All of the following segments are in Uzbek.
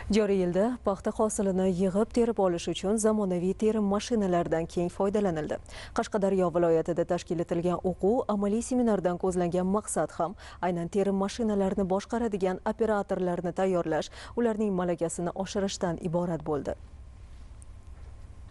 Joriy yilda paxta hosilini yig'ib terib olish uchun zamonaviy terim mashinalaridan keng foydalanildi. Qashqadaryo viloyatida tashkil etilgan o'quv amaliy seminardan ko'zlangan maqsad ham aynan terim mashinalarini boshqaradigan operatorlarni tayyorlash, ularning malakasini oshirishdan iborat bo'ldi.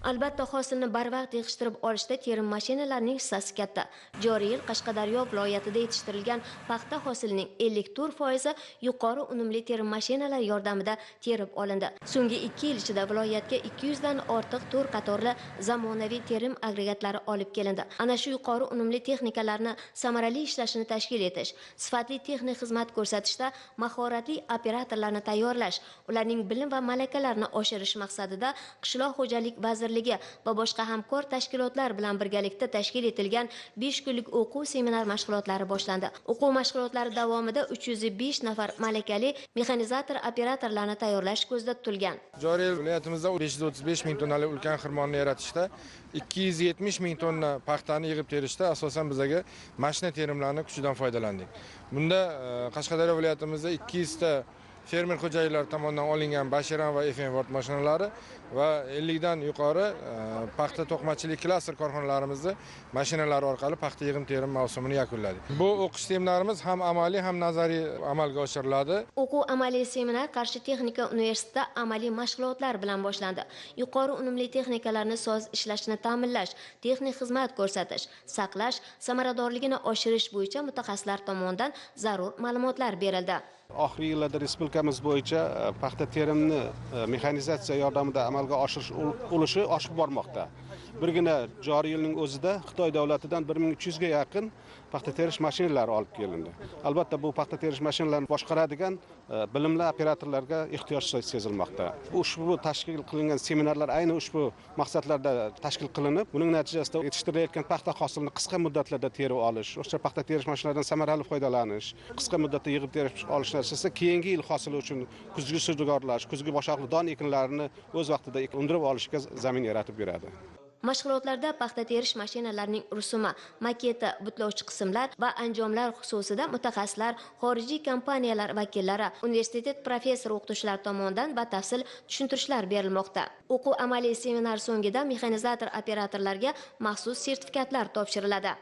Albatta, hosilni barvaqt yig'ishtirib olishda terim mashinalarining hissasi katta. Joriy yil Qashqadaryo viloyatida yetishtirilgan paxta hosilining 54% yuqori unumli terim mashinalari yordamida terib olindi. So'nggi 2 yil ichida viloyatga 200 dan ortiq to'rt qatorli zamonaviy terim agregatlari olib kelindi. Ana shu yuqori unumli texnikalarni samarali ishlashini tashkil etish, sifatli texnik xizmat ko'rsatishda mahoratli operatorlarni tayyorlash, ularning bilim va malakalarini oshirish maqsadida Qishloq xo'jalik vazirligi va boshqa hamkor tashkilotlar bilan birgalikda tashkil etilgan 5 kunlik o'quv seminar mashg'ulotlari boshlandi. O'quv mashg'ulotlari davomida 305 nafar malakali mexanizator operatorlarni tayyorlash ko'zda tutilgan. Joriy yil viloyatimizda 535 ming tonnali ulkan xirmonni yaratishda 270 ming tonna paxtani yig'ib terishda asosan bizaga mashina terimlarining kuchidan foydalandik. Bunda Qashqadaryo viloyatimizda 200 ta fermer xo'jayinlar tomonidan olingan Bashiran va Efenvort mashinalari va 50 dan yuqori paxta to'qimachilik klaster korxonalarimizni mashinalari orqali paxta yig'im terim mavsumini yakunladik. Bu o'qish seminarimiz ham amaliy ham nazariy amalga oshiriladi. O'quv amaliy seminar Qarshi texnika universitetida amaliy mashg'ulotlar bilan boshlandi. Yuqori unumli texnikalarni soz ishlashini ta'minlash, texnik xizmat ko'rsatish, saqlash, samaradorligini oshirish bo'yicha mutaxassislar tomonidan zarur ma'lumotlar berildi. Oxirgi yillarda respublikamiz bo'yicha paxta terimni mexanizatsiya yordamida amalga oshirish ulushi oshib bormoqda. Birgina joriy yilning o'zida Xitoy davlatidan 1300 ga yaqin paxta terish mashinalari olib kelindi. Albatta bu paxta terish mashinalarini boshqaradigan bilimli operatorlarga ehtiyoj sezilmoqda. Ushbu tashkil qilingan seminarlar ayni ushbu maqsadlarda tashkil qilinib, buning natijasida yetishtirilayotgan paxta hosilini qisqa muddatlarda terib olish, o'sha paxta terish mashinalaridan samarali foydalanish, qisqa muddatda yig'ib terib olish natijasida keyingi yil hosili uchun kuzgi sujgorlash, kuzgi boshoqli don ekinlarini o'z vaqtida undirib olishga zamin yaratib beradi. Mashg'ulotlarda paxta terish mashinalarining rusumi, maketi, butlovchi qismlar va anjomlar xususida mutaxassislar, xorijiy kompaniyalar vakillari, universitet professor o'qituvchilar tomonidan batafsil tushuntirishlar berilmoqda. O'quv amaliy seminar so'ngida mexanizator operatorlarga maxsus sertifikatlar topshiriladi.